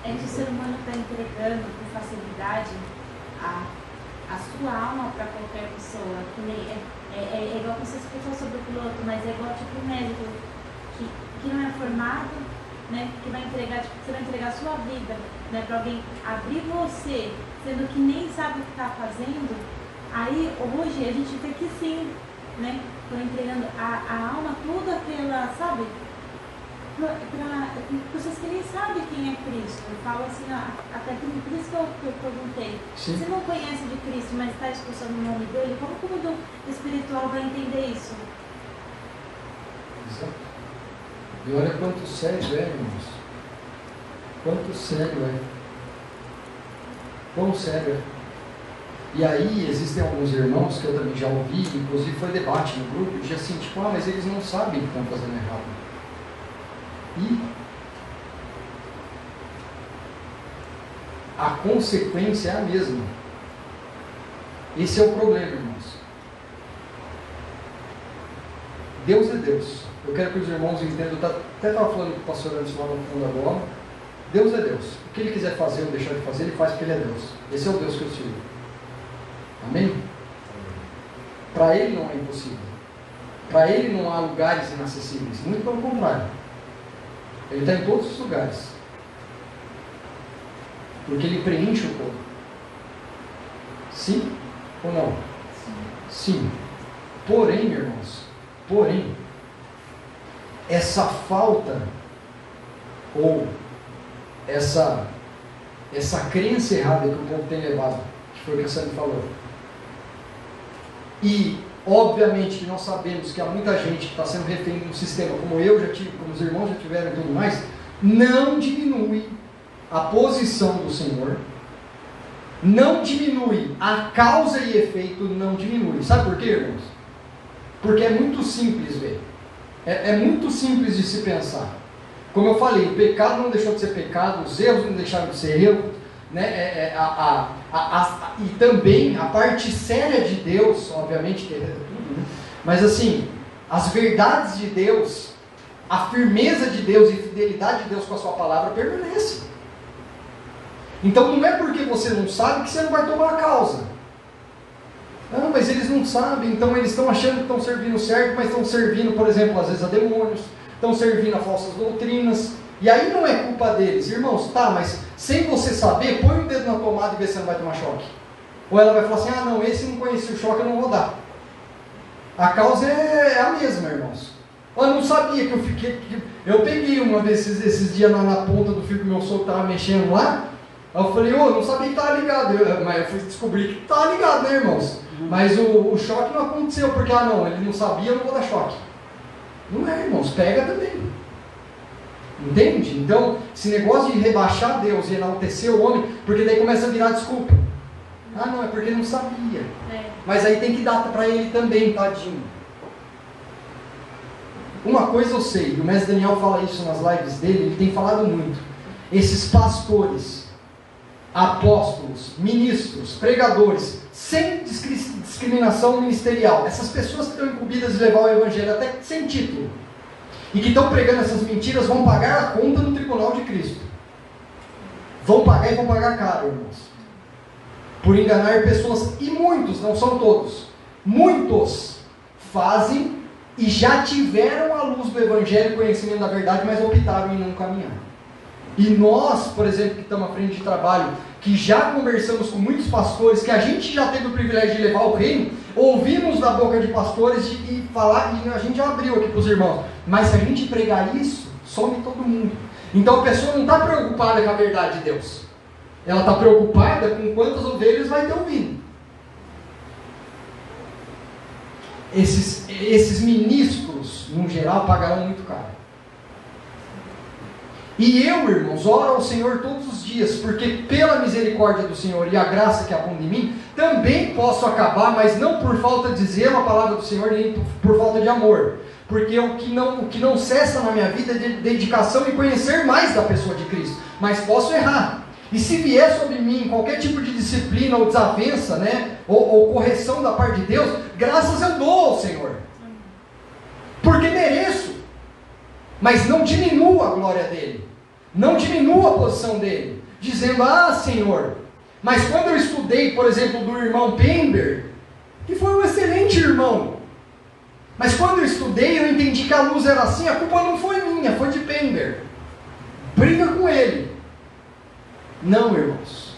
é que o ser humano está entregando com facilidade a sua alma para qualquer pessoa. Que nem, é igual você explicou sobre o piloto, mas é igual tipo um médico que não é formado, né? Que vai entregar, tipo, você vai entregar a sua vida, né, para alguém abrir você, sendo que nem sabe o que está fazendo. Aí hoje a gente vê que sim, né? Estou entregando a alma, tudo aquela, sabe? Para pessoas que nem sabem quem é Cristo. Eu falo assim, até por isso que eu perguntei. Sim. Você não conhece de Cristo, mas está expulsando o nome dele, como que o mundo espiritual vai entender isso? Exato. E olha quanto sério é, irmãos. Quanto sério é. Quão sério é. E aí existem alguns irmãos que eu também já ouvi, inclusive foi debate no grupo, de assim, tipo, mas eles não sabem que estão fazendo errado. E a consequência é a mesma. Esse é o problema, irmãos. Deus é Deus. Eu quero que os irmãos entendam, até estava falando com o pastor antes lá no fundo da bola. Deus é Deus. O que ele quiser fazer ou deixar de fazer, ele faz porque ele é Deus. Esse é o Deus que eu sirvo. Amém? Para ele não é impossível. Para ele não há lugares inacessíveis. Muito pelo contrário. Ele está em todos os lugares. Porque ele preenche o corpo. Sim ou não? Sim. Porém, irmãos, essa falta ou essa crença errada que o povo tem levado, que foi o que a Sandra falou, e obviamente que nós sabemos que há muita gente que está sendo refém de um sistema, como eu já tive, como os irmãos já tiveram e tudo mais, não diminui a posição do Senhor, não diminui a causa e efeito, não diminui. Sabe por quê, irmãos? Porque é muito simples ver. É muito simples de se pensar. Como eu falei, o pecado não deixou de ser pecado, os erros não deixaram de ser erros, né? E também a parte séria de Deus, obviamente, que é tudo, né? Mas assim, as verdades de Deus, a firmeza de Deus e a fidelidade de Deus com a sua palavra permanece. Então não é porque você não sabe que você não vai tomar a causa. Não, mas eles não sabem, então eles estão achando que estão servindo certo, mas estão servindo, por exemplo, às vezes a demônios, estão servindo a falsas doutrinas, e aí não é culpa deles. Irmãos, tá, mas sem você saber, põe o dedo na tomada e vê se você não vai tomar choque. Ou ela vai falar assim, não, esse não conhecia o choque, eu não vou dar. A causa é a mesma, irmãos. Eu não sabia que eu peguei uma desses esses dias na ponta do fio que meu sogro estava mexendo lá. Eu falei, eu não sabia que estava ligado. Mas eu fui descobrir que estava ligado, né, irmãos? Mas o choque não aconteceu, porque, não, ele não sabia, eu não vou dar choque. Não é, irmãos, pega também. Entende? Então, esse negócio de rebaixar Deus e enaltecer o homem, porque daí começa a virar desculpa. Não, é porque não sabia. Mas aí tem que dar para ele também, tadinho. Uma coisa eu sei, e o mestre Daniel fala isso nas lives dele, ele tem falado muito. Esses pastores, apóstolos, ministros, pregadores, sem discriminação ministerial, essas pessoas que estão incumbidas de levar o evangelho até sem título, e que estão pregando essas mentiras, vão pagar a conta no tribunal de Cristo. Vão pagar e vão pagar caro, irmãos. Por enganar pessoas, e muitos, não são todos, muitos fazem e já tiveram a luz do evangelho e conhecimento da verdade, mas optaram em não caminhar. E nós, por exemplo, que estamos à frente de trabalho, que já conversamos com muitos pastores, que a gente já teve o privilégio de levar o reino, ouvimos da boca de pastores e falar, e a gente já abriu aqui para os irmãos, mas se a gente pregar isso, some todo mundo. Então a pessoa não está preocupada com a verdade de Deus, ela está preocupada com quantas ovelhas vai ter ouvido. Esses ministros, no geral, pagarão muito caro. E eu, irmãos, oro ao Senhor todos os dias, porque pela misericórdia do Senhor e a graça que abunda em mim, também posso acabar, mas não por falta de zelo a palavra do Senhor, nem por falta de amor. Porque o que não cessa na minha vida é de dedicação e conhecer mais da pessoa de Cristo. Mas posso errar. E se vier sobre mim qualquer tipo de disciplina ou desavença, né, ou correção da parte de Deus, graças eu dou ao Senhor. Porque mereço. Mas não diminua a glória dele. Não diminua a posição dele, dizendo, ah, Senhor, mas quando eu estudei, por exemplo, do irmão Pember, que foi um excelente irmão, mas quando eu estudei, eu entendi que a luz era assim, a culpa não foi minha, foi de Pember. Briga com ele. Não, irmãos.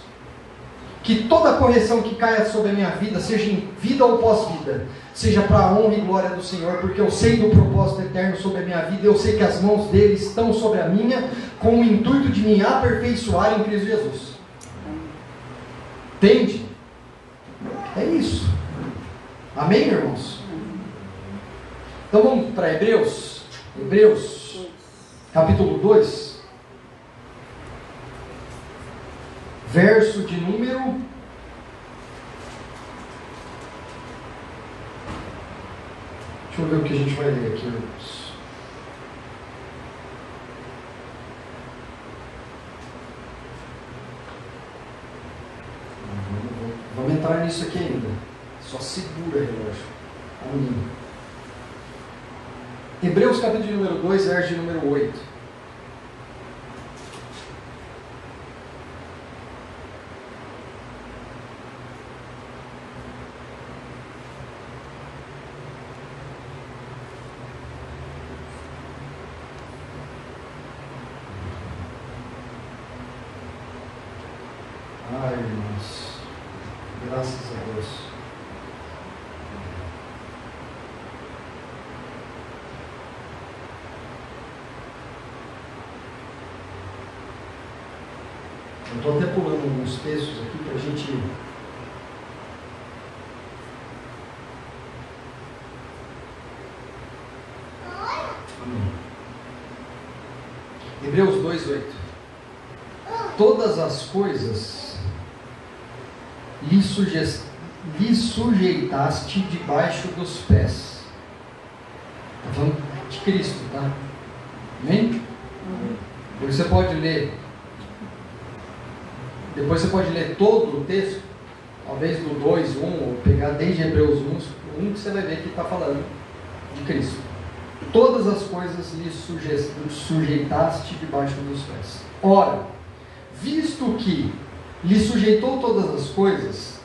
Que toda correção que caia sobre a minha vida, seja em vida ou pós-vida, seja para a honra e glória do Senhor, porque eu sei do propósito eterno sobre a minha vida, eu sei que as mãos dele estão sobre a minha, com o intuito de me aperfeiçoar em Cristo Jesus. Entende? É isso. Amém, irmãos? Então vamos para Hebreus. Hebreus, capítulo 2. Verso de número... Deixa eu ver o que a gente vai ler aqui, irmãos. Vamos entrar nisso aqui ainda. Só segura, relógio. Amém. Hebreus capítulo número 2, verso de número 8. Ai, irmãos, graças a Deus. Eu estou até pulando alguns textos aqui para a gente... Amém. Hebreus 2:8. Todas as coisas lhe sujeitaste debaixo dos pés. Está falando de Cristo, tá? Amém? Depois você pode ler todo o texto, talvez do 2, 1, ou pegar desde Hebreus 1, que você vai ver que está falando de Cristo. Todas as coisas lhe sujeitaste debaixo dos pés. Ora, visto que lhe sujeitou todas as coisas,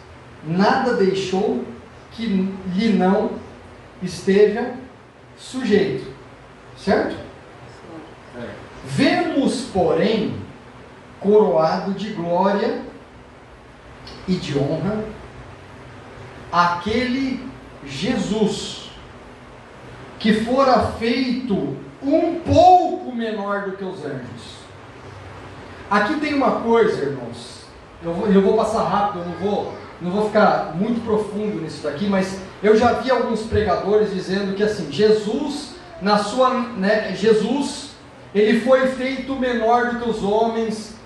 nada deixou que lhe não esteja sujeito. Certo? Vemos, porém, coroado de glória e de honra, aquele Jesus, que fora feito um pouco menor do que os anjos. Aqui tem uma coisa, irmãos, eu vou passar rápido, eu não vou ficar muito profundo nisso daqui, mas eu já vi alguns pregadores dizendo que assim, Jesus, Jesus, ele foi feito menor do que os homens,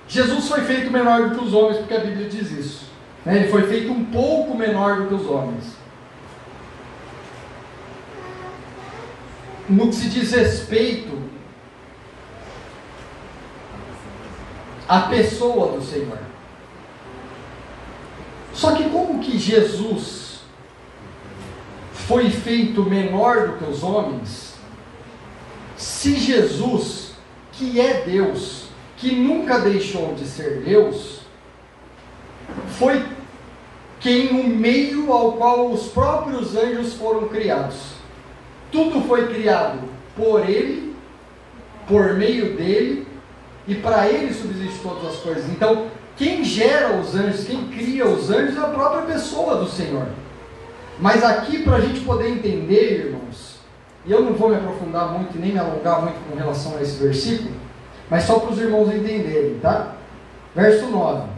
Jesus foi feito menor do que os homens, porque a Bíblia diz isso, ele foi feito um pouco menor do que os homens. No que se diz respeito à pessoa do Senhor. Só que como que Jesus foi feito menor do que os homens, se Jesus, que é Deus, que nunca deixou de ser Deus, foi quem o meio ao qual os próprios anjos foram criados. Tudo foi criado por Ele, por meio dEle, e para Ele subsistem todas as coisas. Então, quem gera os anjos, quem cria os anjos é a própria pessoa do Senhor. Mas aqui, para a gente poder entender, irmãos, e eu não vou me aprofundar muito, nem me alongar muito com relação a esse versículo, mas só para os irmãos entenderem, tá? Verso 9.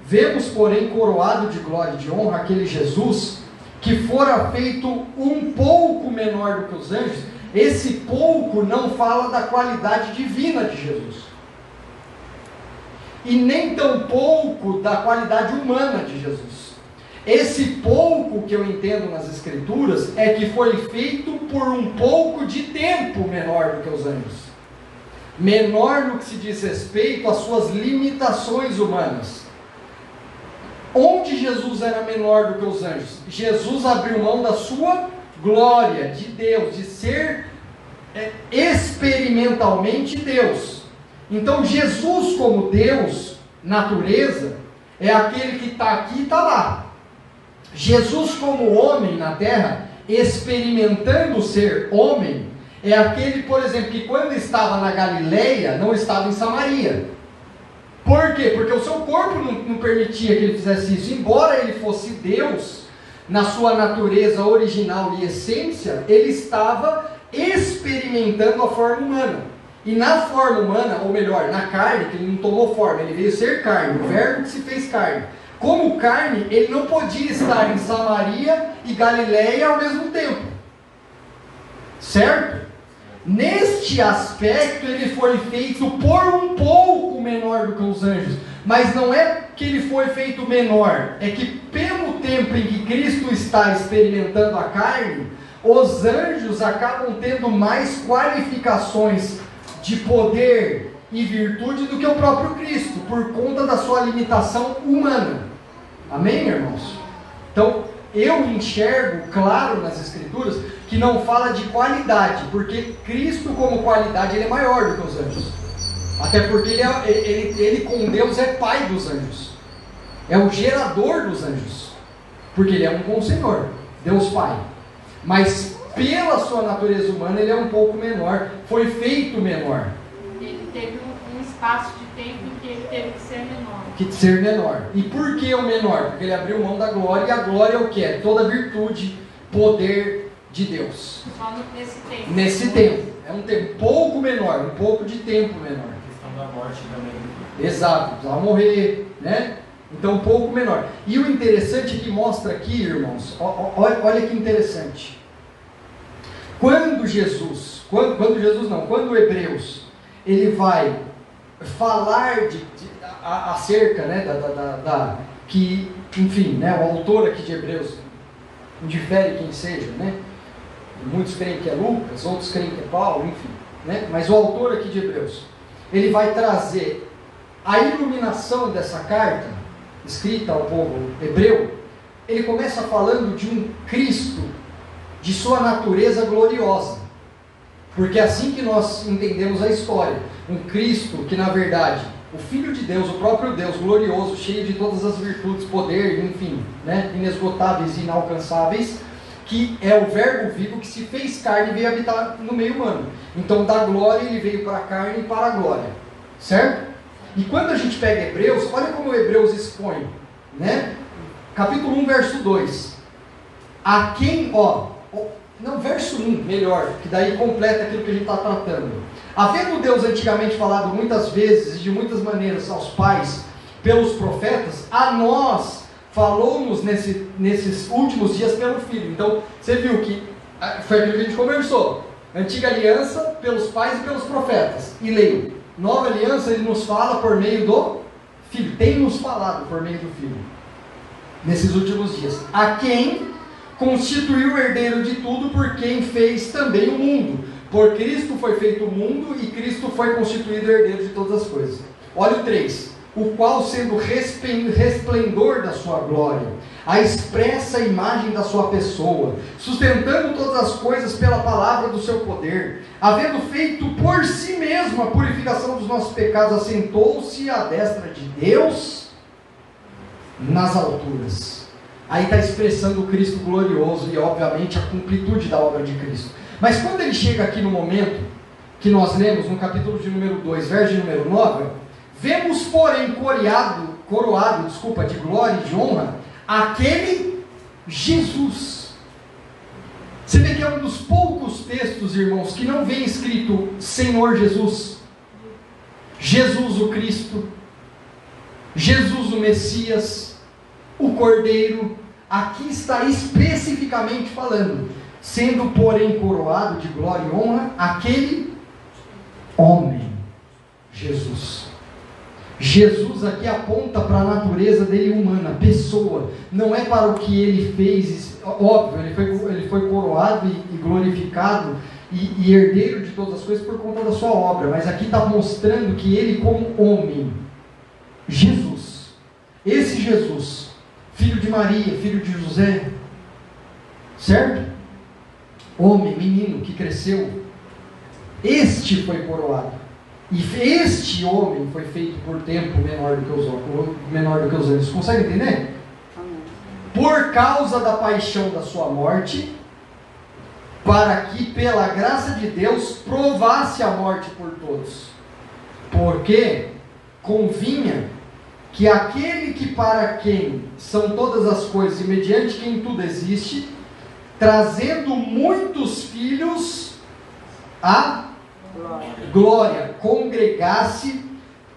Vemos, porém, coroado de glória e de honra aquele Jesus, que fora feito um pouco menor do que os anjos. Esse pouco não fala da qualidade divina de Jesus, e nem tampouco da qualidade humana de Jesus. Esse pouco que eu entendo nas Escrituras é que foi feito por um pouco de tempo menor do que os anjos, menor no que se diz respeito às suas limitações humanas. Onde Jesus era menor do que os anjos? Jesus abriu mão da sua glória, de Deus, de ser experimentalmente Deus. Então Jesus como Deus, natureza, é aquele que está aqui e está lá. Jesus como homem na terra, experimentando ser homem, é aquele, por exemplo, que quando estava na Galileia, não estava em Samaria. Por quê? Porque o seu corpo não permitia que ele fizesse isso. Embora ele fosse Deus, na sua natureza original e essência, ele estava experimentando a forma humana. E na forma humana, ou melhor, na carne, que ele não tomou forma, ele veio ser carne, o verbo que se fez carne. Como carne, ele não podia estar em Samaria e Galileia ao mesmo tempo. Certo? Neste aspecto, ele foi feito por um pouco menor do que os anjos. Mas não é que ele foi feito menor, é que pelo tempo em que Cristo está experimentando a carne, os anjos acabam tendo mais qualificações de poder e virtude do que o próprio Cristo, por conta da sua limitação humana. Amém, irmãos? Então, eu enxergo claro nas Escrituras que não fala de qualidade, porque Cristo como qualidade ele é maior do que os anjos. Até porque ele com Deus é pai dos anjos, é o gerador dos anjos, porque ele é um com o Senhor, Deus Pai. Mas pela sua natureza humana ele é um pouco menor, foi feito menor. Ele teve um espaço de tempo em que ele teve que ser menor. Que ser menor. E por que o menor? Porque ele abriu mão da glória, e a glória é o que? É toda virtude, poder de Deus. Só nesse tempo. Nesse tempo. É um tempo pouco menor, um pouco de tempo menor. A questão da morte também. Exato, precisava morrer, né? Então um pouco menor. E o interessante é que mostra aqui, irmãos, olha que interessante. Quando Hebreus, ele vai falar acerca, né, que, enfim, né, o autor aqui de Hebreus, indifere quem seja, né? Muitos creem que é Lucas, outros creem que é Paulo, enfim, né? Mas o autor aqui de Hebreus, ele vai trazer a iluminação dessa carta, escrita ao povo hebreu. Ele começa falando de um Cristo, de sua natureza gloriosa, porque é assim que nós entendemos a história. Um Cristo que, na verdade, o Filho de Deus, o próprio Deus glorioso, cheio de todas as virtudes, poder, enfim, né, inesgotáveis e inalcançáveis, que é o verbo vivo que se fez carne e veio habitar no meio humano. Então, da glória ele veio para a carne e para a glória, certo? E quando a gente pega Hebreus, olha como o Hebreus expõe, né? Capítulo 1, verso 2. A quem, verso 1, melhor, que daí completa aquilo que a gente está tratando. Havendo Deus antigamente falado muitas vezes e de muitas maneiras aos pais pelos profetas, a nós falou-nos nesses últimos dias pelo Filho. Então, você viu que foi aquilo que a gente conversou. Antiga aliança pelos pais e pelos profetas. E leio, nova aliança ele nos fala por meio do Filho. Tem nos falado por meio do Filho. Nesses últimos dias. A quem constituiu o herdeiro de tudo, por quem fez também o mundo. Por Cristo foi feito o mundo e Cristo foi constituído herdeiro de todas as coisas. Olha o 3. O qual, sendo resplendor da sua glória, a expressa imagem da sua pessoa, sustentando todas as coisas pela palavra do seu poder, havendo feito por si mesmo a purificação dos nossos pecados, assentou-se à destra de Deus nas alturas. Aí está expressando o Cristo glorioso e, obviamente, a completude da obra de Cristo. Mas quando ele chega aqui no momento que nós lemos no capítulo de número 2, verso de número 9, vemos, porém, coroado de glória e de honra, aquele Jesus. Você vê que é um dos poucos textos, irmãos, que não vem escrito Senhor Jesus, Jesus o Cristo, Jesus o Messias, o Cordeiro. Aqui está especificamente falando, sendo, porém, coroado de glória e honra, aquele homem, Jesus. Jesus aqui aponta para a natureza dele humana, pessoa, não é para o que ele fez, óbvio, ele foi coroado e glorificado e herdeiro de todas as coisas por conta da sua obra, mas aqui está mostrando que ele como homem, Jesus, esse Jesus, filho de Maria, filho de José, certo? Homem, menino, que cresceu, Este foi coroado. E este homem foi feito por tempo menor do que os anjos. Consegue entender? Por causa da paixão da sua morte, para que pela graça de Deus provasse a morte por todos. Porque convinha que aquele que para quem são todas as coisas e mediante quem tudo existe, trazendo muitos filhos à glória, congregasse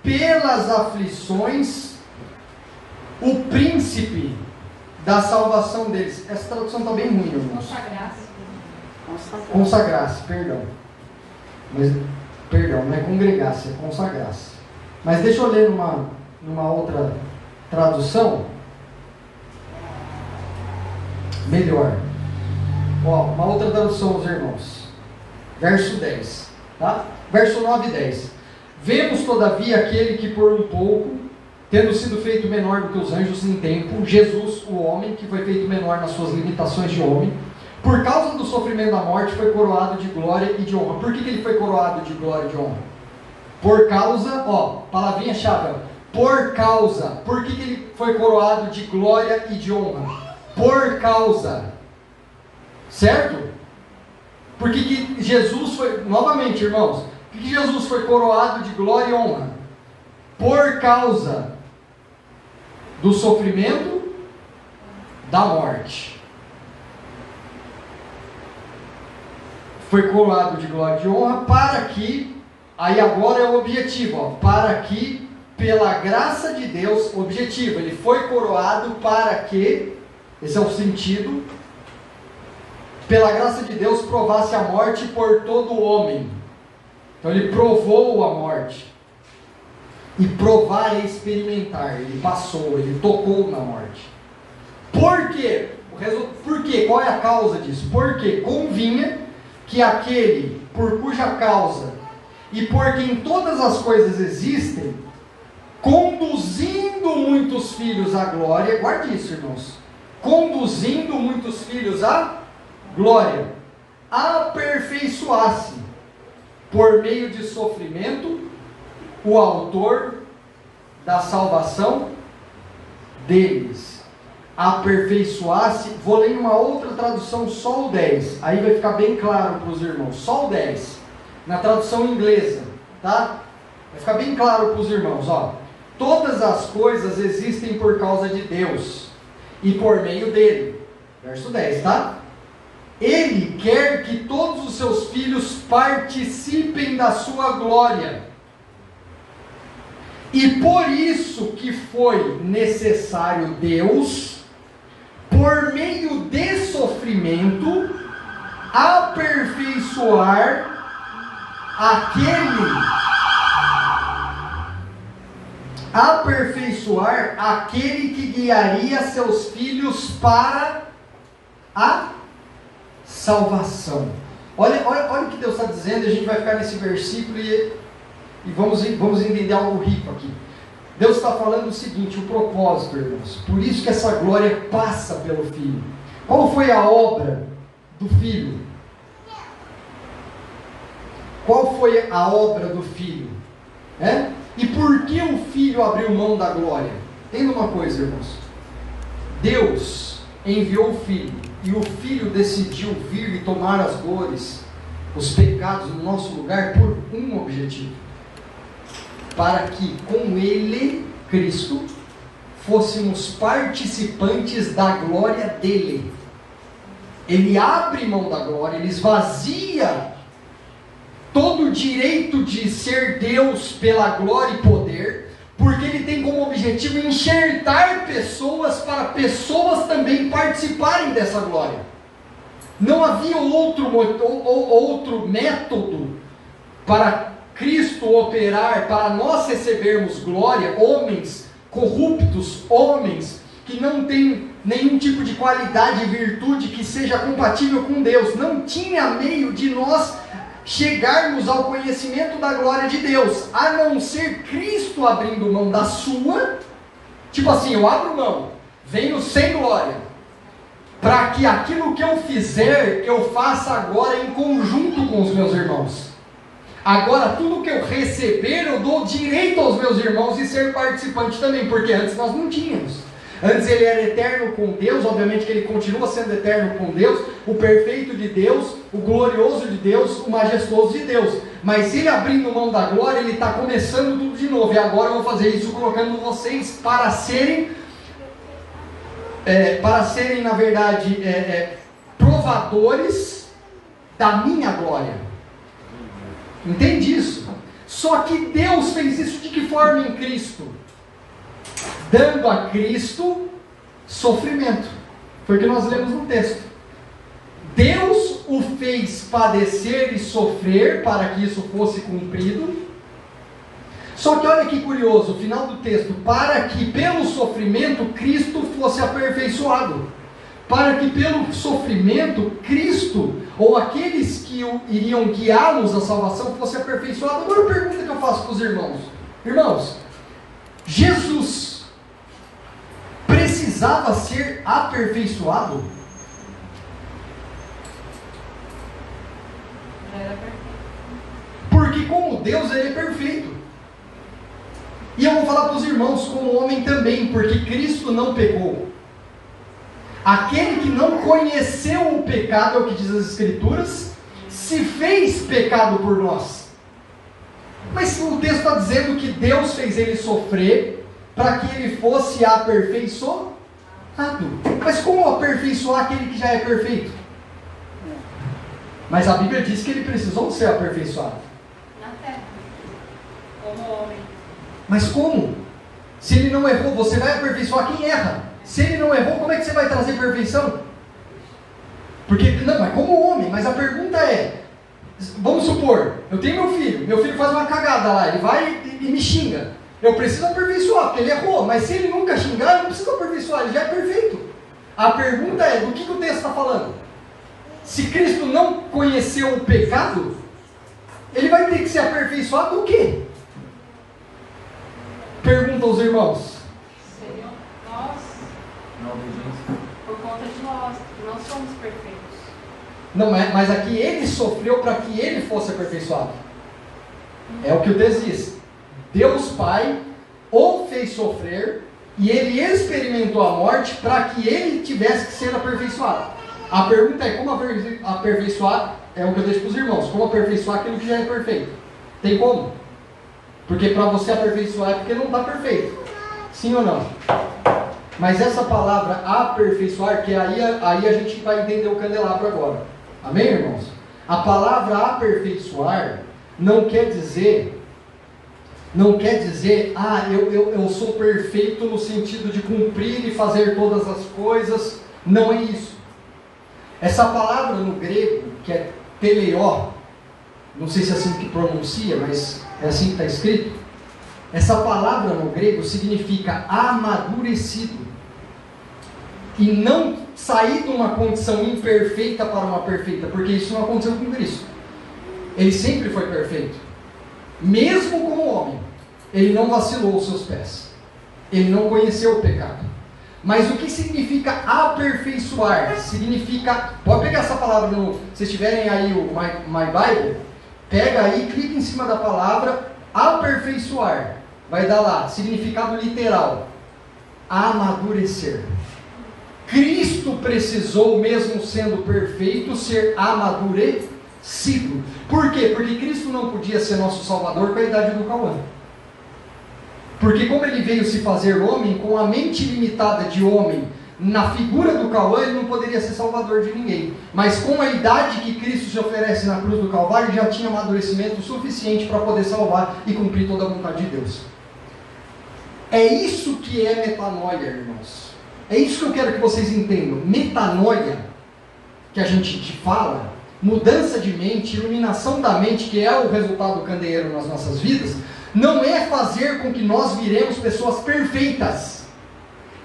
pelas aflições o príncipe da salvação deles. Essa tradução está bem ruim, irmãos. Consagrasse, perdão. Mas, perdão, não é congregasse, é consagrasse. Mas deixa eu ler numa outra tradução. Melhor. Ó, uma outra tradução, os irmãos. Verso 10. Tá? Verso 9 e 10. Vemos, todavia, aquele que por um pouco, tendo sido feito menor do que os anjos em tempo, Jesus, o homem, que foi feito menor nas suas limitações de homem, por causa do sofrimento da morte, foi coroado de glória e de honra. Por que ele foi coroado de glória e de honra? Por causa, ó, palavrinha-chave, por causa. Por que ele foi coroado de glória e de honra? Por causa. Certo? Por que Jesus foi, novamente, irmãos, por que Jesus foi coroado de glória e honra? Por causa do sofrimento da morte. Foi coroado de glória e de honra para que, aí agora é o objetivo, ó, para que, pela graça de Deus, objetivo, ele foi coroado para que, esse é o sentido, pela graça de Deus provasse a morte por todo homem. Então ele provou a morte. E provar é experimentar. Ele passou, ele tocou na morte. Por quê? Por quê? Qual é a causa disso? Porque convinha que aquele por cuja causa e por quem todas as coisas existem, conduzindo muitos filhos à glória, guarde isso, irmãos, conduzindo muitos filhos à glória, aperfeiçoasse por meio de sofrimento o autor da salvação deles. Aperfeiçoasse, vou ler uma outra tradução, só o 10, aí vai ficar bem claro para os irmãos, só o 10, na tradução inglesa, tá? Vai ficar bem claro para os irmãos, ó. Todas as coisas existem por causa de Deus e por meio dele. Verso 10, tá? Ele quer que todos os seus filhos participem da sua glória. E por isso que foi necessário Deus, por meio de sofrimento, aperfeiçoar aquele que guiaria seus filhos para a salvação. Olha o que Deus está dizendo, e a gente vai ficar nesse versículo e vamos entender algo rico aqui. Deus está falando o seguinte, o propósito, irmãos. Por isso que essa glória passa pelo Filho. Qual foi a obra do Filho? Qual foi a obra do Filho? E por que o Filho abriu mão da glória? Entenda uma coisa, irmãos. Deus enviou o Filho, e o Filho decidiu vir e tomar as dores, os pecados no nosso lugar por um objetivo: para que com Ele, Cristo, fôssemos participantes da glória dele. Ele abre mão da glória, ele esvazia todo o direito de ser Deus pela glória e poder, porque ele tem como objetivo enxertar pessoas para pessoas também participarem dessa glória. Não havia outro método para Cristo operar, para nós recebermos glória, homens corruptos, homens que não têm nenhum tipo de qualidade e virtude que seja compatível com Deus. Não tinha meio de nós chegarmos ao conhecimento da glória de Deus, a não ser Cristo abrindo mão da sua, tipo assim, eu abro mão, venho sem glória, para que aquilo que eu fizer, eu faça agora em conjunto com os meus irmãos. Agora, tudo que eu receber, eu dou direito aos meus irmãos de ser participante também, porque antes nós não tínhamos. Antes ele era eterno com Deus, obviamente que ele continua sendo eterno com Deus, o perfeito de Deus, o glorioso de Deus, o majestoso de Deus. Mas ele abrindo mão da glória, ele está começando tudo de novo. E agora eu vou fazer isso colocando vocês para serem, na verdade, provadores da minha glória. Entende isso? Só que Deus fez isso de que forma em Cristo? Dando a Cristo sofrimento. Foi o que nós lemos no texto. Deus o fez padecer e sofrer para que isso fosse cumprido. Só que olha que curioso, o final do texto, para que pelo sofrimento Cristo fosse aperfeiçoado. Para que pelo sofrimento Cristo, ou aqueles que iriam guiá-los à salvação, fosse aperfeiçoado. Agora a pergunta que eu faço para os irmãos. Irmãos, Jesus precisava ser aperfeiçoado? Era perfeito. Porque como Deus ele é perfeito. E eu vou falar para os irmãos como homem também, porque Cristo não pecou. Aquele que não conheceu o pecado, é o que diz as Escrituras, se fez pecado por nós. Mas o texto está dizendo que Deus fez ele sofrer para que ele fosse aperfeiçoado. Mas como aperfeiçoar aquele que já é perfeito? Mas a Bíblia diz que ele precisou ser aperfeiçoado. Na terra. Como homem. Mas como? Se ele não errou, você vai aperfeiçoar quem erra. Se ele não errou, como é que você vai trazer perfeição? Porque, não, é como homem, mas a pergunta é, vamos supor, eu tenho meu filho faz uma cagada lá, ele vai e me xinga. Eu preciso aperfeiçoar, porque ele errou, mas se ele nunca xingar, eu não preciso aperfeiçoar, ele já é perfeito. A pergunta é, do que o texto está falando? Se Cristo não conheceu o pecado, ele vai ter que ser aperfeiçoado do quê? Pergunta aos irmãos. Seriam nós, por conta de nós, que não somos perfeitos. Não, mas aqui ele sofreu para que ele fosse aperfeiçoado. É o que o texto diz. Deus Pai o fez sofrer e ele experimentou a morte para que ele tivesse que ser aperfeiçoado. A pergunta é como aperfeiçoar, é o que eu deixo para os irmãos, como aperfeiçoar aquilo que já é perfeito? Tem como? Porque para você aperfeiçoar é porque não está perfeito. Sim ou não? Mas essa palavra aperfeiçoar, que aí a gente vai entender o candelabro agora. Amém, irmãos? A palavra aperfeiçoar não quer dizer, eu sou perfeito no sentido de cumprir e fazer todas as coisas. Não é isso. Essa palavra no grego, que é teleó, não sei se é assim que pronuncia, mas é assim que está escrito. Essa palavra no grego significa amadurecido. E não sair de uma condição imperfeita para uma perfeita, porque isso não aconteceu com Cristo. Ele sempre foi perfeito. Mesmo como homem, ele não vacilou os seus pés. Ele não conheceu o pecado. Mas o que significa aperfeiçoar? Significa, pode pegar essa palavra, se vocês tiverem aí o My Bible, pega aí, clica em cima da palavra aperfeiçoar. Vai dar lá, significado literal, amadurecer. Cristo precisou, mesmo sendo perfeito, ser amadurecido. Por quê? Porque Cristo não podia ser nosso Salvador com a idade do Cauã. Porque como ele veio se fazer homem, com a mente limitada de homem, na figura do Cauã, ele não poderia ser salvador de ninguém. Mas com a idade que Cristo se oferece na cruz do Calvário, já tinha amadurecimento suficiente para poder salvar e cumprir toda a vontade de Deus. É isso que é metanoia, irmãos. É isso que eu quero que vocês entendam. Metanoia, que a gente fala, mudança de mente, iluminação da mente, que é o resultado candeeiro nas nossas vidas, não é fazer com que nós viremos pessoas perfeitas.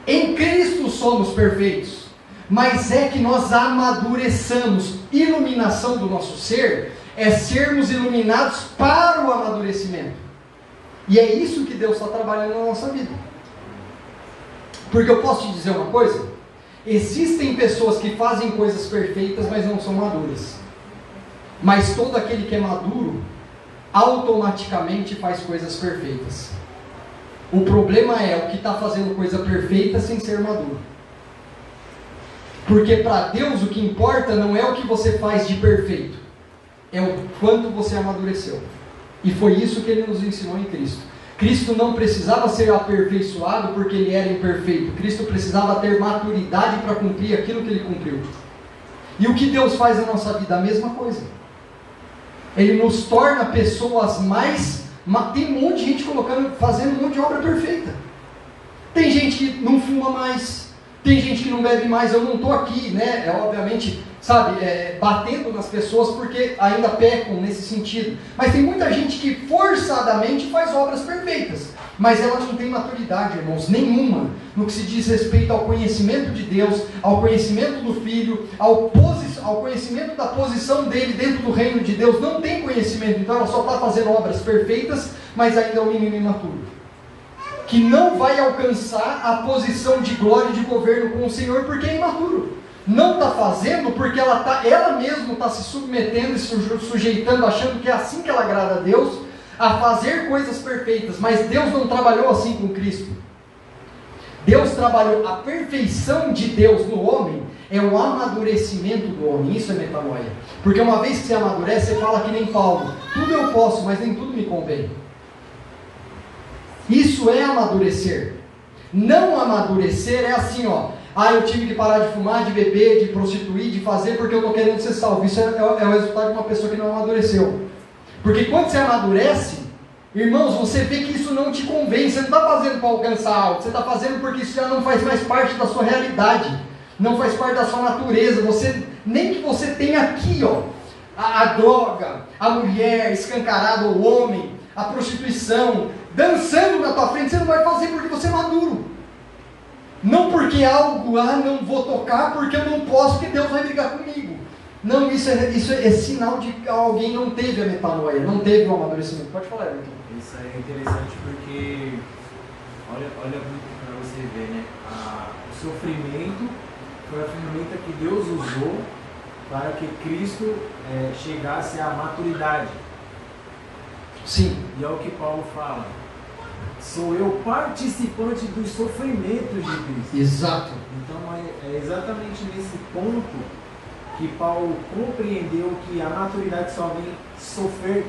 Em Cristo somos perfeitos, mas é que nós amadureçamos. Iluminação do nosso ser é sermos iluminados para o amadurecimento. E é isso que Deus está trabalhando na nossa vida. Porque eu posso te dizer uma coisa? Existem pessoas que fazem coisas perfeitas, mas não são maduras. Mas todo aquele que é maduro, automaticamente faz coisas perfeitas. O problema é o que está fazendo coisa perfeita sem ser maduro. Porque para Deus o que importa não é o que você faz de perfeito, é o quanto você amadureceu. E foi isso que Ele nos ensinou em Cristo. Cristo não precisava ser aperfeiçoado porque Ele era imperfeito. Cristo precisava ter maturidade para cumprir aquilo que Ele cumpriu. E o que Deus faz na nossa vida? A mesma coisa. Ele nos torna pessoas mais... Tem um monte de gente fazendo um monte de obra perfeita. Tem gente que não fuma mais, tem gente que não bebe mais. Eu não estou aqui, né? Obviamente, batendo nas pessoas porque ainda pecam nesse sentido. Mas tem muita gente que forçadamente faz obras perfeitas, mas ela não tem maturidade, irmãos, nenhuma, no que se diz respeito ao conhecimento de Deus, ao conhecimento do Filho, ao conhecimento da posição dele dentro do reino de Deus. Não tem conhecimento, então ela só está fazendo obras perfeitas, mas ainda é um menino imaturo, que não vai alcançar a posição de glória e de governo com o Senhor, porque é imaturo. Não está fazendo porque ela mesma está se submetendo e se sujeitando, achando que é assim que ela agrada a Deus, a fazer coisas perfeitas. Mas Deus não trabalhou assim com Cristo. Deus trabalhou a perfeição de Deus no homem, é o amadurecimento do homem. Isso é metanoia. Porque uma vez que você amadurece, você fala que nem Paulo: tudo eu posso, mas nem tudo me convém. Isso é amadurecer. Não amadurecer é assim, eu tive que parar de fumar, de beber, de prostituir, de fazer porque eu estou querendo ser salvo. Isso é o resultado de uma pessoa que não amadureceu. Porque quando você amadurece, irmãos, você vê que isso não te convém. Você não está fazendo para alcançar algo, você está fazendo porque isso já não faz mais parte da sua realidade, não faz parte da sua natureza. Nem que você tenha aqui, a droga, a mulher escancarada, o homem, a prostituição, dançando na tua frente, você não vai fazer porque você é maduro. Não porque algo, não vou tocar porque eu não posso, porque Deus vai brigar comigo. Não, isso é sinal de que alguém não teve a metanoia, não teve o amadurecimento. Pode falar, Everton. Isso aí é interessante porque, olha para você ver, né? O sofrimento foi a ferramenta que Deus usou para que Cristo chegasse à maturidade. Sim. E é o que Paulo fala: sou eu participante dos sofrimentos de Cristo. Exato. Então é exatamente nesse ponto que Paulo compreendeu que a maturidade só vem sofrer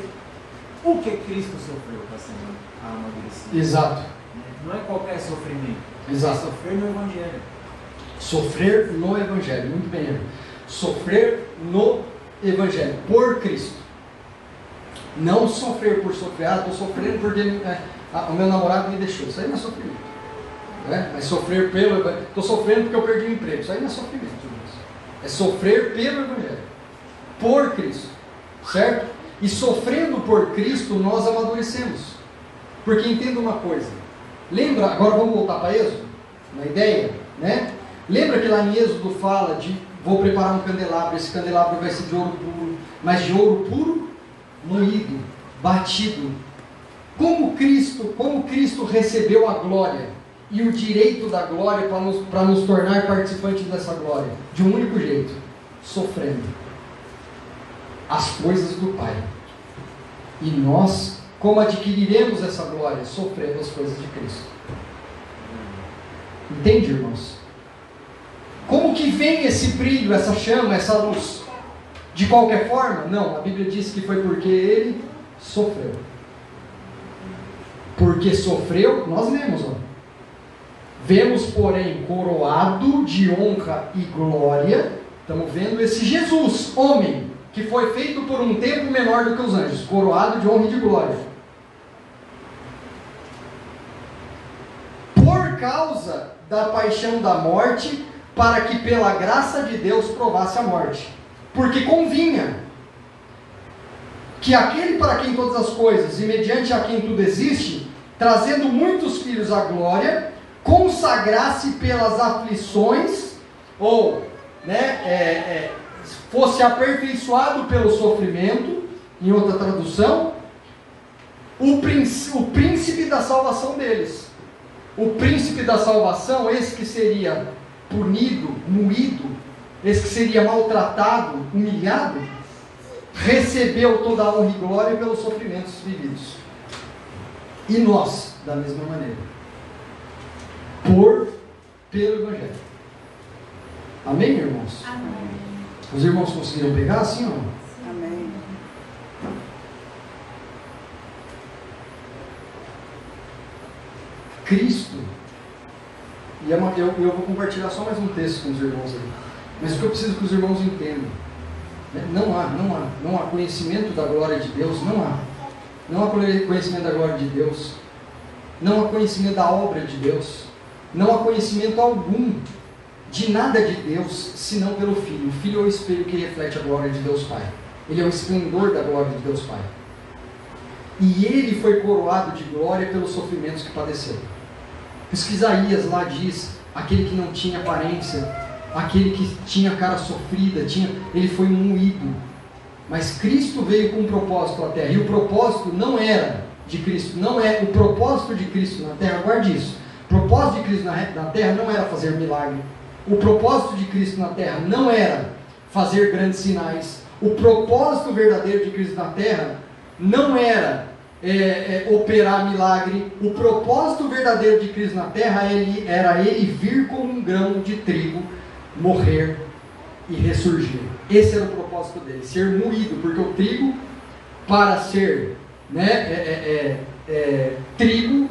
o que Cristo sofreu para ser amadurecido. Exato. Não é qualquer sofrimento. Exato. É sofrer no Evangelho. Sofrer no Evangelho. Muito bem. Sofrer no Evangelho. Por Cristo. Não sofrer por sofrer. Estou sofrendo porque o meu namorado me deixou. Isso aí não é sofrimento. Mas sofrer pelo Evangelho. Estou sofrendo porque eu perdi o emprego. Isso aí não é sofrimento. É sofrer pelo Evangelho. Por Cristo. Certo? E sofrendo por Cristo, nós amadurecemos. Porque entenda uma coisa. Lembra, agora vamos voltar para Êxodo? Na ideia, né? Lembra que lá em Êxodo fala de: vou preparar um candelabro, esse candelabro vai ser de ouro puro, mas de ouro puro, moído, batido. Como Cristo recebeu a glória e o direito da glória para nos tornar participantes dessa glória? De um único jeito: sofrendo as coisas do Pai. E nós, como adquiriremos essa glória? Sofrendo as coisas de Cristo. Entende, irmãos? Como que vem esse brilho, essa chama, essa luz? De qualquer forma? Não, a Bíblia diz que foi porque Ele sofreu. Porque sofreu, nós lemos, vemos, porém, coroado de honra e glória. Estamos vendo esse Jesus, homem, que foi feito por um tempo menor do que os anjos, coroado de honra e de glória. Por causa da paixão da morte, para que pela graça de Deus provasse a morte. Porque convinha que aquele para quem todas as coisas, e mediante a quem tudo existe, trazendo muitos filhos à glória, consagrasse pelas aflições, ou fosse aperfeiçoado pelo sofrimento, em outra tradução, o príncipe da salvação deles. O príncipe da salvação, esse que seria punido, moído, esse que seria maltratado, humilhado, recebeu toda a honra e glória pelos sofrimentos vividos. E nós, da mesma maneira. Pelo Evangelho. Amém, irmãos? Amém. Os irmãos conseguiram pegar assim ou não? Amém. Cristo, e eu vou compartilhar só mais um texto com os irmãos aí, mas o que eu preciso que os irmãos entendam, né? Não há conhecimento da glória de Deus, não há conhecimento da glória de Deus, não há conhecimento da obra de Deus, não há conhecimento algum de nada de Deus, senão pelo Filho. O Filho é o espelho que reflete a glória de Deus Pai, ele é o esplendor da glória de Deus Pai, e ele foi coroado de glória pelos sofrimentos que padeceu. Por isso que Isaías lá diz, aquele que não tinha aparência, aquele que tinha cara sofrida, ele foi moído. Mas Cristo veio com um propósito à terra, e o propósito não era de Cristo, não é o propósito de Cristo na terra, guarde isso. O propósito de Cristo na terra não era fazer milagre. O propósito de Cristo na terra não era fazer grandes sinais. O propósito verdadeiro de Cristo na terra não era operar milagre. O propósito verdadeiro de Cristo na terra era ele vir como um grão de trigo, morrer e ressurgir. Esse era o propósito dele, ser moído, porque o trigo, para ser trigo,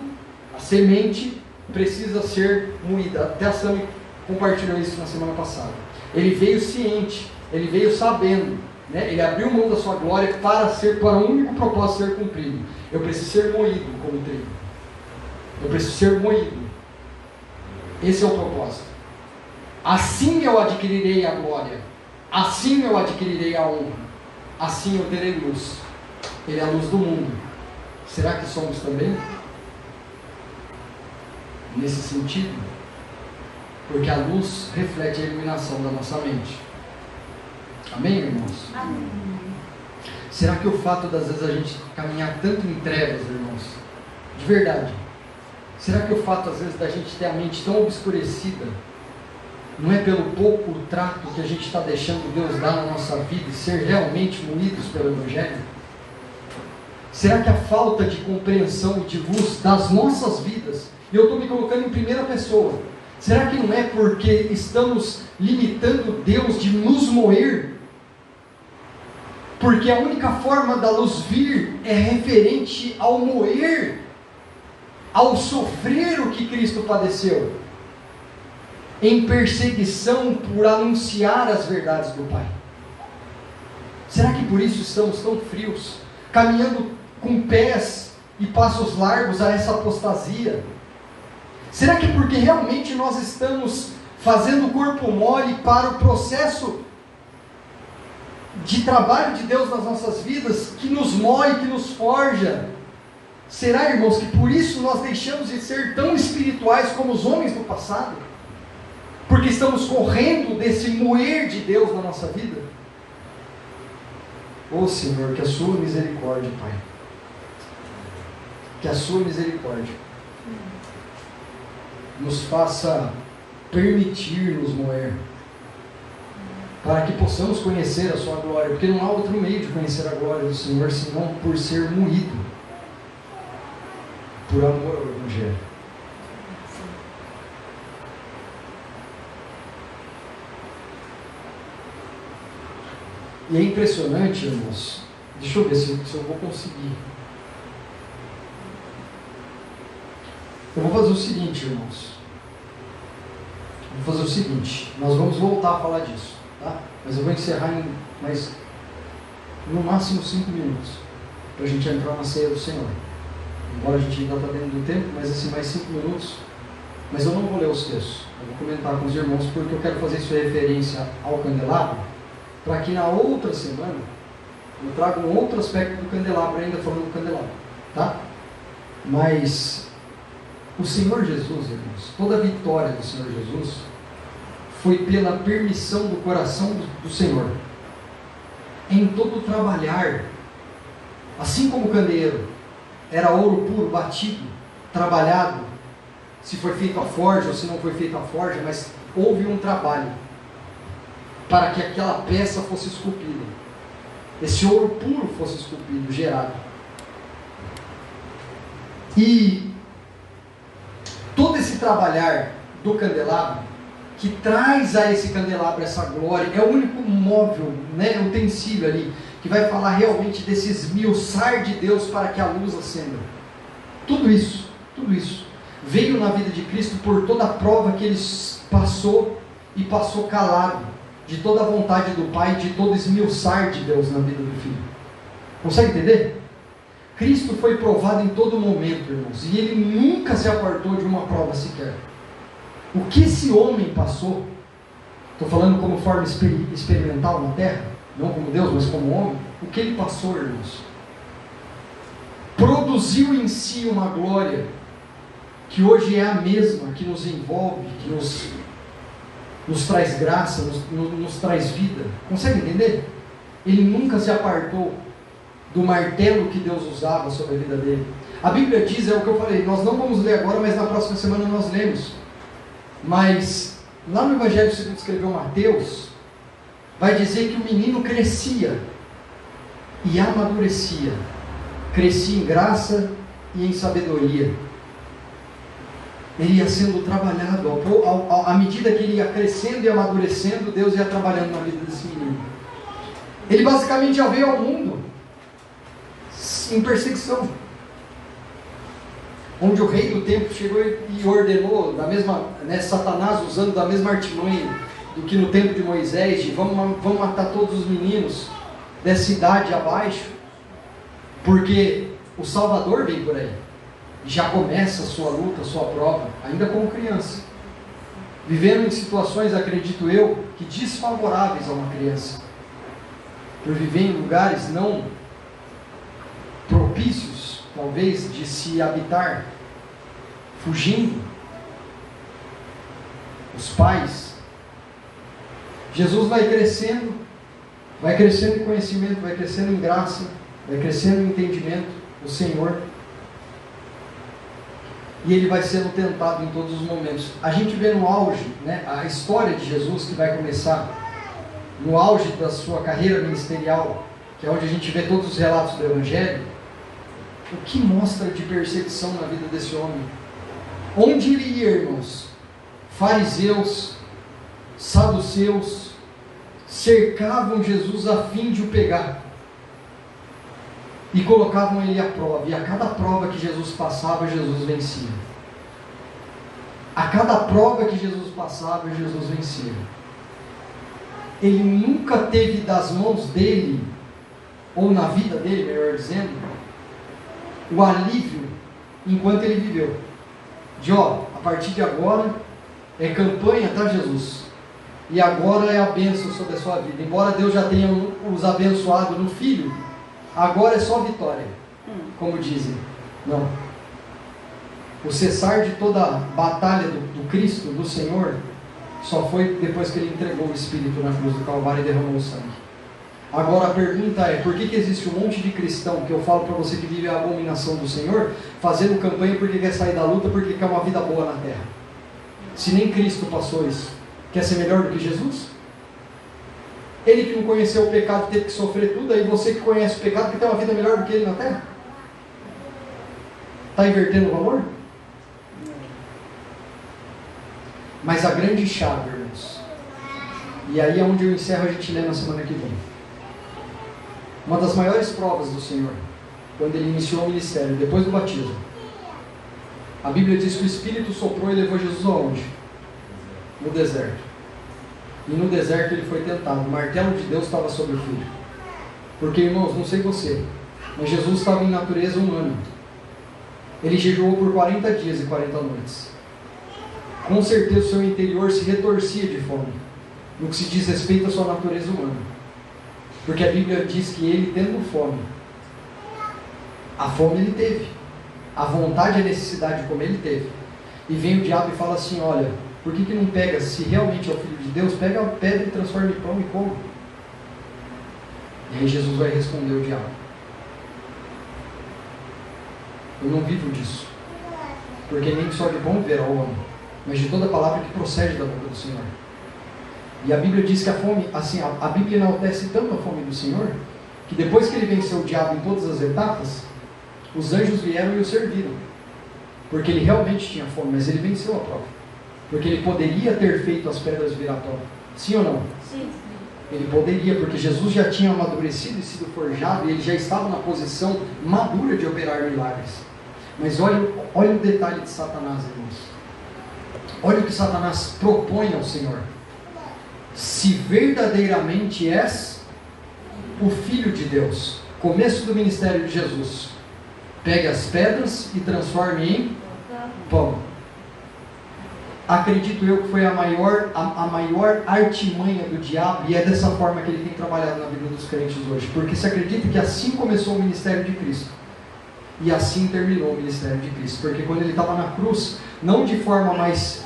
a semente precisa ser moída. Até a Sami compartilhou isso na semana passada. Ele veio ciente, ele veio sabendo, ele abriu mão da sua glória para um único propósito ser cumprido. Eu preciso ser moído como trigo. Eu preciso ser moído. Esse é o propósito. Assim eu adquirirei a glória. Assim eu adquirirei a honra. Assim eu terei luz. Ele é a luz do mundo. Será que somos também? Nesse sentido? Porque a luz reflete a iluminação da nossa mente. Amém, irmãos? Amém. Será que o fato das vezes a gente caminhar tanto em trevas, irmãos, de verdade, será que o fato às vezes da gente ter a mente tão obscurecida, não é pelo pouco trato que a gente está deixando Deus dar na nossa vida e ser realmente moídos pelo Evangelho? Será que a falta de compreensão e de luz das nossas vidas, e eu estou me colocando em primeira pessoa, será que não é porque estamos limitando Deus de nos moer? Porque a única forma da luz vir é referente ao moer, ao sofrer o que Cristo padeceu, em perseguição por anunciar as verdades do Pai. Será que por isso estamos tão frios, caminhando com pés e passos largos a essa apostasia? Será que porque realmente nós estamos fazendo o corpo mole para o processo de trabalho de Deus nas nossas vidas, que nos moe, que nos forja? Será, irmãos, que por isso nós deixamos de ser tão espirituais como os homens do passado? Porque estamos correndo desse moer de Deus na nossa vida? Ô Senhor, que a sua misericórdia, Pai, que a sua misericórdia nos faça permitir nos moer, para que possamos conhecer a sua glória, porque não há outro meio de conhecer a glória do Senhor, senão por ser moído, por amor ao Evangelho. E é impressionante, irmãos, deixa eu ver se eu vou conseguir. Eu vou fazer o seguinte, irmãos. Vou fazer o seguinte, nós vamos voltar a falar disso, tá? Mas eu vou encerrar em mais, no máximo 5 minutos, para a gente entrar na ceia do Senhor. Embora a gente ainda está dentro do tempo, mas assim, mais 5 minutos. Mas eu não vou ler os textos, eu vou comentar com os irmãos, porque eu quero fazer isso em referência ao candelabro, para que na outra semana eu traga um outro aspecto do candelabro, ainda falando do candelabro, tá? Mas o Senhor Jesus, irmãos, toda a vitória do Senhor Jesus foi pela permissão do coração do Senhor. Em todo o trabalhar, assim como o candeeiro era ouro puro, batido, trabalhado, se foi feito a forja ou se não foi feito a forja, mas houve um trabalho para que aquela peça fosse esculpida. esse ouro puro fosse esculpido, gerado. E todo esse trabalhar do candelabro, que traz a esse candelabro essa glória, é o único móvel, né, utensílio ali, que vai falar realmente desse esmiuçar de Deus para que a luz acenda. Tudo isso veio na vida de Cristo por toda a prova que Ele passou, e passou calado, de toda a vontade do Pai, de todo esmiuçar de Deus na vida do Filho. Consegue entender? Cristo foi provado em todo momento, irmãos, e Ele nunca se apartou de uma prova sequer. O que esse homem passou, estou falando como forma experimental na terra, não como Deus, mas como homem, o que ele passou, irmãos, produziu em si uma glória, que hoje é a mesma, que nos envolve, que nos traz graça, nos traz vida. Consegue entender? Ele nunca se apartou do martelo que Deus usava sobre a vida dele. A Bíblia diz, é o que eu falei, nós não vamos ler agora, mas na próxima semana nós lemos. Mas, lá no Evangelho segundo escreveu Mateus, vai dizer que o menino crescia e amadurecia. Crescia em graça e em sabedoria. Ele ia sendo trabalhado, à medida que ele ia crescendo e amadurecendo, Deus ia trabalhando na vida desse menino. Ele basicamente já veio ao mundo em perseguição, onde o rei do tempo chegou e ordenou, Satanás usando da mesma artimanha do que no tempo de Moisés, de vamos matar todos os meninos dessa idade abaixo, porque o Salvador vem por aí. Já começa a sua luta, a sua prova, ainda como criança, vivendo em situações, acredito eu, que desfavoráveis a uma criança, por viver em lugares não propícios, talvez, de se habitar, fugindo, os pais. Jesus vai crescendo em conhecimento, vai crescendo em graça, vai crescendo em entendimento do Senhor, e ele vai sendo tentado em todos os momentos. A gente vê no auge, né, a história de Jesus, que vai começar no auge da sua carreira ministerial, que é onde a gente vê todos os relatos do Evangelho. O que mostra de perseguição na vida desse homem? Onde ele ia, irmãos? Fariseus, saduceus, cercavam Jesus a fim de o pegar, e colocavam ele à prova, e a cada prova que Jesus passava, Jesus vencia. A cada prova que Jesus passava, Jesus vencia. Ele nunca teve das mãos dele, ou na vida dele, melhor dizendo, o alívio enquanto ele viveu. De a partir de agora é campanha, tá, Jesus? E agora é a bênção sobre a sua vida. Embora Deus já tenha os abençoado no Filho, agora é só vitória, como dizem. Não. O cessar de toda a batalha do Cristo, do Senhor, só foi depois que Ele entregou o Espírito na cruz do Calvário e derramou o sangue. Agora a pergunta é, por que existe um monte de cristão, que eu falo para você que vive a abominação do Senhor, fazendo campanha porque quer sair da luta, porque quer uma vida boa na terra? Se nem Cristo passou isso, quer ser melhor do que Jesus? Ele que não conheceu o pecado teve que sofrer tudo, aí você que conhece o pecado quer ter uma vida melhor do que ele na terra? Está invertendo o valor? Mas a grande chave, irmãos, e aí é onde eu encerro, a gente lê na semana que vem. Uma das maiores provas do Senhor, quando Ele iniciou o ministério, depois do batismo, a Bíblia diz que o Espírito soprou e levou Jesus aonde? No deserto. E no deserto ele foi tentado. O martelo de Deus estava sobre o Filho. Porque, irmãos, não sei você, mas Jesus estava em natureza humana. Ele jejuou por 40 dias e 40 noites. Com certeza o seu interior se retorcia de fome, no que se diz respeito à sua natureza humana. Porque a Bíblia diz que ele, tendo fome, a fome ele teve, a vontade e a necessidade de comer ele teve. E vem o diabo e fala assim, olha, por que não pega, se realmente é o Filho de Deus, pega a pedra e transforma em pão e come. E aí Jesus vai responder ao diabo, eu não vivo disso, porque nem só de bom viverá o homem, mas de toda palavra que procede da boca do Senhor. E a Bíblia diz que a fome, assim, a Bíblia enaltece tanto a fome do Senhor, que depois que ele venceu o diabo em todas as etapas, os anjos vieram e o serviram. Porque ele realmente tinha fome, mas ele venceu a prova. Porque ele poderia ter feito as pedras virar pão. Sim ou não? Sim. Ele poderia, porque Jesus já tinha amadurecido e sido forjado, e ele já estava na posição madura de operar milagres. Mas olha o detalhe de Satanás, irmãos. Olha o que Satanás propõe ao Senhor. Se verdadeiramente és o Filho de Deus, começo do ministério de Jesus, pegue as pedras e transforme em pão. Acredito eu que foi a maior artimanha do diabo, e é dessa forma que ele tem trabalhado na vida dos crentes hoje. Porque se acredita que assim começou o ministério de Cristo, e assim terminou o ministério de Cristo. Porque quando ele estava na cruz, não de forma mais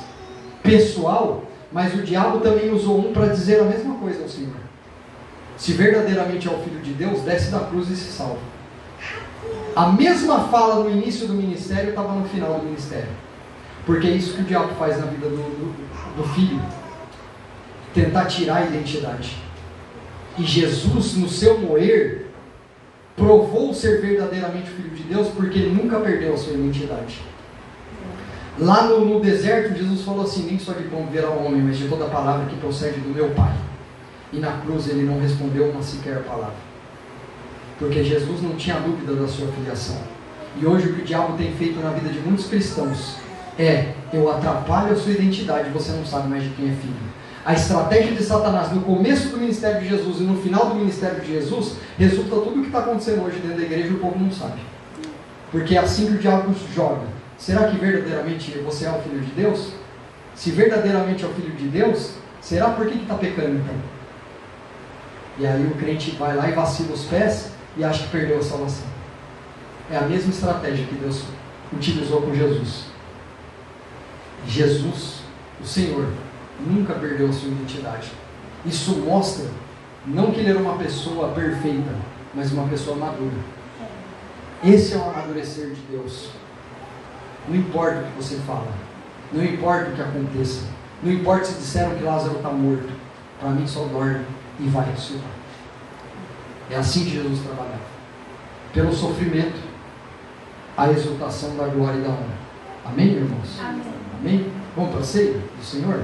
pessoal, mas o diabo também usou um para dizer a mesma coisa ao Senhor. Se verdadeiramente é o Filho de Deus, desce da cruz e se salva. A mesma fala no início do ministério estava no final do ministério. Porque é isso que o diabo faz na vida do filho. Tentar tirar a identidade. E Jesus, no seu moer, provou ser verdadeiramente o Filho de Deus, porque ele nunca perdeu a sua identidade. Lá no deserto, Jesus falou assim: nem só de pão viverá o homem, mas de toda palavra que procede do meu Pai. E na cruz ele não respondeu uma sequer palavra. Porque Jesus não tinha dúvida da sua filiação. E hoje o que o diabo tem feito na vida de muitos cristãos eu atrapalho a sua identidade, você não sabe mais de quem é filho. A estratégia de Satanás no começo do ministério de Jesus e no final do ministério de Jesus resulta tudo o que está acontecendo hoje dentro da igreja e o povo não sabe. Porque é assim que o diabo joga. Será que verdadeiramente você é o Filho de Deus? Se verdadeiramente é o Filho de Deus, será por que está pecando então? E aí o crente vai lá e vacila os pés e acha que perdeu a salvação. É a mesma estratégia que Deus utilizou com Jesus. Jesus, o Senhor, nunca perdeu a sua identidade. Isso mostra, não que ele era uma pessoa perfeita, mas uma pessoa madura. Esse é o amadurecer de Deus. Não importa o que você fala, não importa o que aconteça, não importa se disseram que Lázaro está morto, para mim só dorme e vai ressuscitar. É assim que Jesus trabalhava. Pelo sofrimento, a exultação da glória e da honra. Amém, irmãos? Amém. Amém? Vamos para a ceia do Senhor?